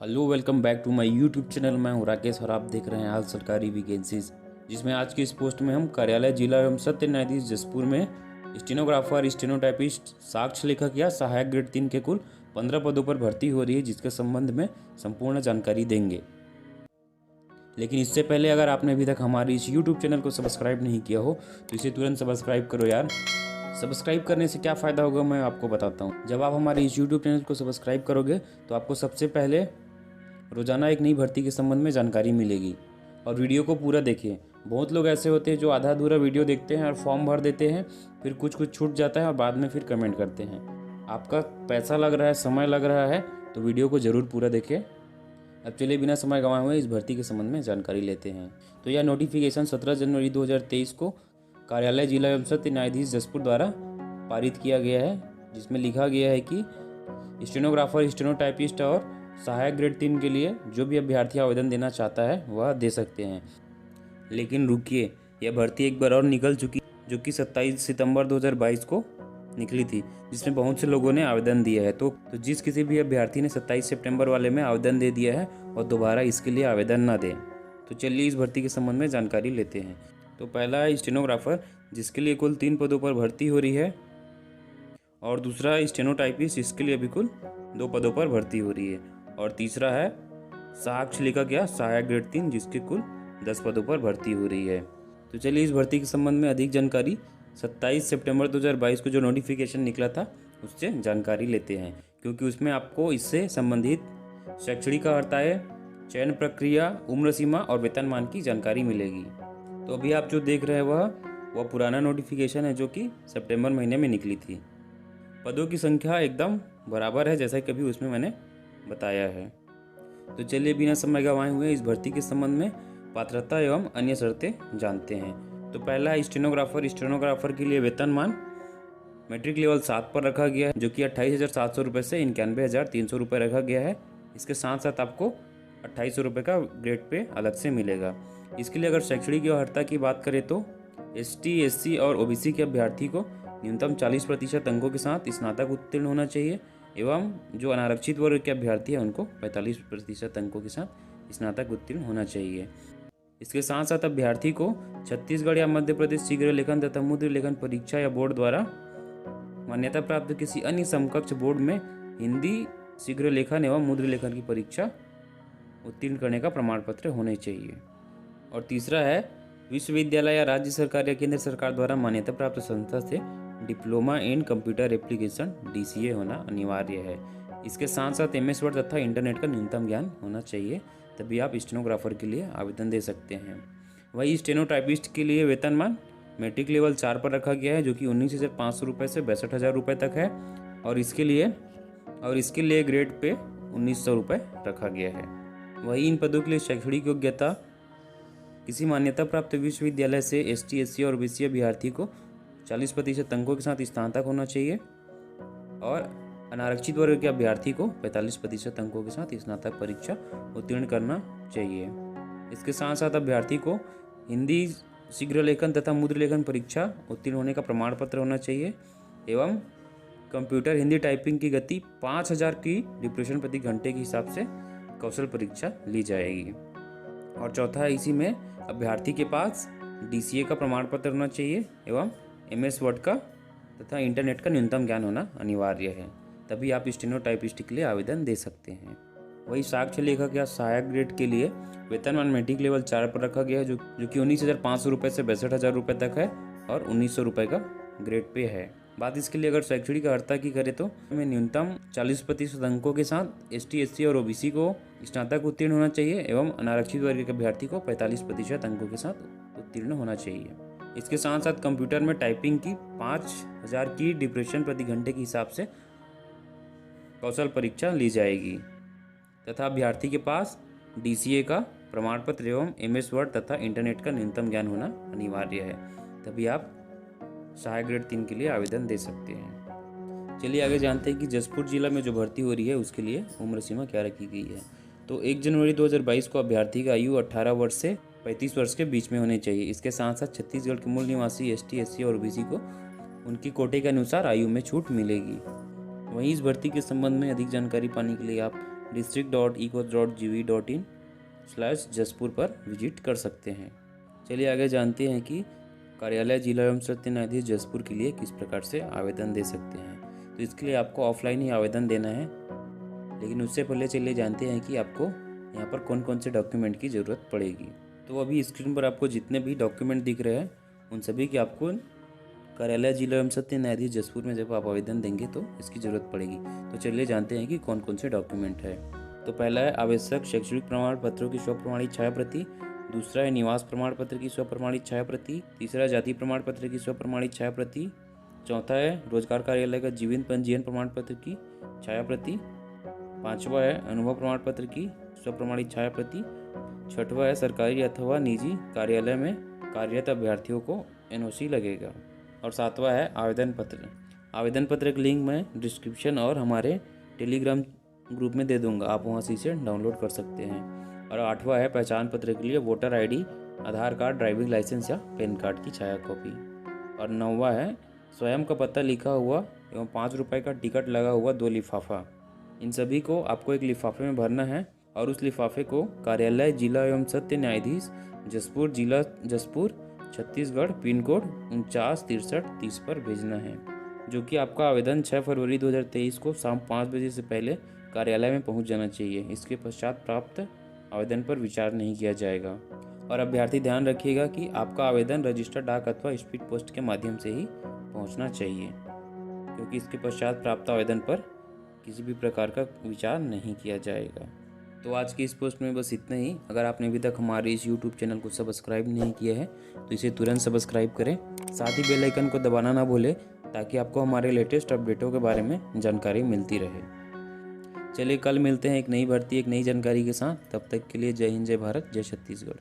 Hello welcome back to my YouTube channel. मैं हूं राकेश और आप देख रहे हैं हाल सरकारी वैकेंसीज, जिसमें आज की इस पोस्ट में हम कार्यालय जिला एवं सत्र न्यायाधीश जसपुर में स्टेनोग्राफर, स्टेनोटाइपिस्ट, साक्ष्य लेखक या सहायक ग्रेड 3 के कुल 15 पदों पर भर्ती हो रही है, जिसके संबंध में संपूर्ण जानकारी देंगे। लेकिन इससे पहले अगर आपने अभी तक हमारे इस यूट्यूब चैनल को सब्सक्राइब नहीं किया हो तो इसे तुरंत सब्सक्राइब करो यार। सब्सक्राइब करने से क्या फ़ायदा होगा मैं आपको बताता हूँ। जब आप हमारे इस यूट्यूब चैनल को सब्सक्राइब करोगे तो आपको सबसे पहले रोजाना एक नई भर्ती के संबंध में जानकारी मिलेगी। और वीडियो को पूरा देखिए। बहुत लोग ऐसे होते हैं जो आधा अधूरा वीडियो देखते हैं और फॉर्म भर देते हैं, फिर कुछ कुछ छूट जाता है और बाद में फिर कमेंट करते हैं। आपका पैसा लग रहा है, समय लग रहा है, तो वीडियो को ज़रूर पूरा देखिए। अब चलिए बिना समय गंवाए हुए इस भर्ती के संबंध में जानकारी लेते हैं। तो यह नोटिफिकेशन 17 जनवरी 2023 को कार्यालय जिला एवं सत्र न्यायाधीश जसपुर द्वारा पारित किया गया है, जिसमें लिखा गया है कि स्टेनोग्राफर, स्टेनोटाइपिस्ट और सहायक ग्रेड 3 के लिए जो भी अभ्यर्थी आवेदन देना चाहता है वह दे सकते हैं। लेकिन रुकिए, यह भर्ती एक बार और निकल चुकी, जो कि 27 सितंबर 2022 को निकली थी, जिसमें बहुत से लोगों ने आवेदन दिया है। तो जिस किसी भी अभ्यर्थी ने 27 सितंबर वाले में आवेदन दे दिया है और दोबारा इसके लिए आवेदन न दें। तो चलिए इस भर्ती के संबंध में जानकारी लेते हैं। तो पहला है स्टेनोग्राफर, जिसके लिए कुल 3 पदों पर भर्ती हो रही है, और दूसरा स्टेनोटाइपिस्ट, इसके लिए भी कुल 2 पदों पर भर्ती हो रही है, और तीसरा है साक्ष्य लेखक या सहायक ग्रेड 3, जिसके कुल 10 पदों पर भर्ती हो रही है। तो चलिए इस भर्ती के संबंध में अधिक जानकारी 27 सितंबर 2022 को जो नोटिफिकेशन निकला था उससे जानकारी लेते हैं, क्योंकि उसमें आपको इससे संबंधित शैक्षणिक अर्हताएं, चयन प्रक्रिया, उम्र सीमा और वेतनमान की जानकारी मिलेगी। तो अभी आप जो देख रहे हैं वह पुराना नोटिफिकेशन है, जो कि सितंबर महीने में निकली थी। पदों की संख्या एकदम बराबर है जैसा कि अभी उसमें मैंने बताया है। तो चलिए बिना समय गंवाए हुए इस भर्ती के संबंध में पात्रता एवं अन्य शर्तें जानते हैं। तो पहला है स्टेनोग्राफर। स्टेनोग्राफर के लिए वेतनमान मैट्रिक लेवल 7 पर रखा गया है, जो कि 28,700 रुपये से 91,300 रुपये रखा गया है। इसके साथ साथ आपको 2,800 रुपये का ग्रेड पे अलग से मिलेगा। इसके लिए अगर शैक्षणिक अर्हता की बात करें तो ST, SC और OBC के अभ्यर्थी को न्यूनतम 40% अंकों के साथ स्नातक उत्तीर्ण होना चाहिए, एवं जो अनारक्षित वर्ग के अभ्यर्थी हैं उनको 45% अंकों के साथ स्नातक उत्तीर्ण होना चाहिए। इसके साथ साथ अभ्यर्थी को छत्तीसगढ़ या मध्य प्रदेश शीघ्र लेखन तथा मुद्र लेखन परीक्षा या बोर्ड द्वारा मान्यता प्राप्त किसी अन्य समकक्ष बोर्ड में हिंदी शीघ्र लेखन एवं मुद्र लेखन की परीक्षा उत्तीर्ण करने का प्रमाण पत्र होने चाहिए। और तीसरा है विश्वविद्यालय या राज्य सरकार या केंद्र सरकार द्वारा मान्यता प्राप्त संस्था से diploma in computer application DCA होना अनिवार्य है। इसके साथ साथ MS वर्ड तथा इंटरनेट का न्यूनतम ज्ञान होना चाहिए, तभी आप स्टेनोग्राफर के लिए आवेदन दे सकते हैं। वही स्टेनोटाइपिस्ट के लिए वेतनमान मैट्रिक लेवल 4 पर रखा गया है, जो कि 19,500 रुपये से 62,000 रुपये तक है, और इसके लिए ग्रेड पे 1,900 रुपये रखा गया है। वही इन पदों के लिए शैक्षणिक योग्यता किसी मान्यता प्राप्त विश्वविद्यालय से ST, SC और OBC अभ्यर्थी को 40% अंकों के साथ स्नातक होना चाहिए, और अनारक्षित वर्ग के अभ्यर्थी को 45% अंकों के साथ स्नातक परीक्षा उत्तीर्ण करना चाहिए। इसके साथ साथ अभ्यर्थी को हिंदी शीघ्र लेखन तथा मुद्र लेखन परीक्षा उत्तीर्ण होने का प्रमाण पत्र होना चाहिए, एवं कंप्यूटर हिंदी टाइपिंग की गति 5,000 की डिप्रेशन प्रति घंटे के हिसाब से कौशल परीक्षा ली जाएगी। और चौथा है, इसी में अभ्यर्थी के पास DCA का प्रमाण पत्र होना चाहिए, एवं MS वर्ड का तथा इंटरनेट का न्यूनतम ज्ञान होना अनिवार्य है, तभी आप स्टेनोटाइपिस्ट के लिए आवेदन दे सकते हैं। वही साक्ष्य लेखक या सहायक ग्रेड के लिए वेतनमान मैट्रिक लेवल 4 पर रखा गया है, जो कि 19,500 रुपये से 62,000 रुपये तक है, और 1,900 रुपये का ग्रेड पे है। बात इसके लिए अगर शैक्षणिक अर्हता की करें तो हमें न्यूनतम 40% अंकों के साथ ST, SC और OBC को स्नातक उत्तीर्ण होना चाहिए, एवं अनारक्षित वर्ग के अभ्यर्थी को 45% अंकों के साथ उत्तीर्ण होना चाहिए। इसके साथ साथ कंप्यूटर में टाइपिंग की 5,000 की डिप्रेशन प्रति घंटे के हिसाब से कौशल परीक्षा ली जाएगी, तथा अभ्यर्थी के पास DCA का प्रमाण पत्र एवं MS वर्ड तथा इंटरनेट का न्यूनतम ज्ञान होना अनिवार्य है, तभी आप सहायक ग्रेड 3 के लिए आवेदन दे सकते हैं। चलिए आगे जानते हैं कि जसपुर जिला में जो भर्ती हो रही है उसके लिए उम्र सीमा क्या रखी गई है। तो 1 जनवरी 2022 को अभ्यर्थी का आयु 18 वर्ष से 35 वर्ष के बीच में होनी चाहिए। इसके साथ साथ छत्तीसगढ़ के मूल निवासी ST, SC और OBC को उनकी कोटे के अनुसार आयु में छूट मिलेगी। वहीं इस भर्ती के संबंध में अधिक जानकारी पाने के लिए आप district.eco.gv.in/जसपुर पर विजिट कर सकते हैं। चलिए आगे जानते हैं कि कार्यालय जिला एवं सत्र न्यायाधीश जसपुर के लिए किस प्रकार से आवेदन दे सकते हैं। तो इसके लिए आपको ऑफलाइन ही आवेदन देना है, लेकिन उससे पहले चलिए जानते हैं कि आपको यहाँ पर कौन कौन से डॉक्यूमेंट की ज़रूरत पड़ेगी। तो अभी स्क्रीन पर आपको जितने भी डॉक्यूमेंट दिख रहे हैं उन सभी की आपको कार्यालय जिला एवं सत्र न्यायाधीश जसपुर में जब आप आवेदन देंगे तो इसकी ज़रूरत पड़ेगी। तो चलिए जानते हैं कि कौन कौन से डॉक्यूमेंट है। तो पहला है आवश्यक शैक्षणिक प्रमाण पत्रों की स्वप्रमाणित छाया प्रति, दूसरा है निवास प्रमाण पत्र की स्वप्रमाणित छाया प्रति, तीसरा जाति प्रमाण पत्र की स्वप्रमाणित छाया प्रति, चौथा है रोजगार कार्यालय का जीवन पंजीयन प्रमाण पत्र की छाया प्रति, पांचवा है अनुभव प्रमाण पत्र की स्वप्रमाणित छाया प्रति, छठवा है सरकारी अथवा निजी कार्यालय में कार्यरत अभ्यर्थियों को एनओसी लगेगा, और सातवां है आवेदन पत्र। आवेदन पत्र का लिंक मैं डिस्क्रिप्शन और हमारे टेलीग्राम ग्रुप में दे दूंगा, आप वहाँ से इसे डाउनलोड कर सकते हैं। और आठवां है पहचान पत्र के लिए वोटर आईडी, आधार कार्ड, ड्राइविंग लाइसेंस या पैन कार्ड की छाया कॉपी। और नौवां है स्वयं का पता लिखा हुआ एवं 5 रुपये का टिकट लगा हुआ 2 लिफाफा। इन सभी को आपको एक लिफाफे में भरना है और उस लिफाफे को कार्यालय जिला एवं सत्र न्यायाधीश जसपुर, जिला जसपुर, छत्तीसगढ़, पिन कोड 496330 पर भेजना है, जो कि आपका आवेदन 6 फरवरी 2023 को शाम 5 बजे से पहले कार्यालय में पहुंच जाना चाहिए। इसके पश्चात प्राप्त आवेदन पर विचार नहीं किया जाएगा। और अभ्यर्थी ध्यान रखिएगा कि आपका आवेदन रजिस्टर्ड डाक अथवा स्पीड पोस्ट के माध्यम से ही पहुंचना चाहिए, क्योंकि इसके पश्चात प्राप्त आवेदन पर किसी भी प्रकार का विचार नहीं किया जाएगा। तो आज की इस पोस्ट में बस इतना ही। अगर आपने अभी तक हमारे इस यूट्यूब चैनल को सब्सक्राइब नहीं किया है तो इसे तुरंत सब्सक्राइब करें, साथ ही बेल आइकन को दबाना ना भूलें, ताकि आपको हमारे लेटेस्ट अपडेटों के बारे में जानकारी मिलती रहे। चलिए कल मिलते हैं एक नई भर्ती, एक नई जानकारी के साथ। तब तक के लिए जय हिंद, जय भारत, जय छत्तीसगढ़।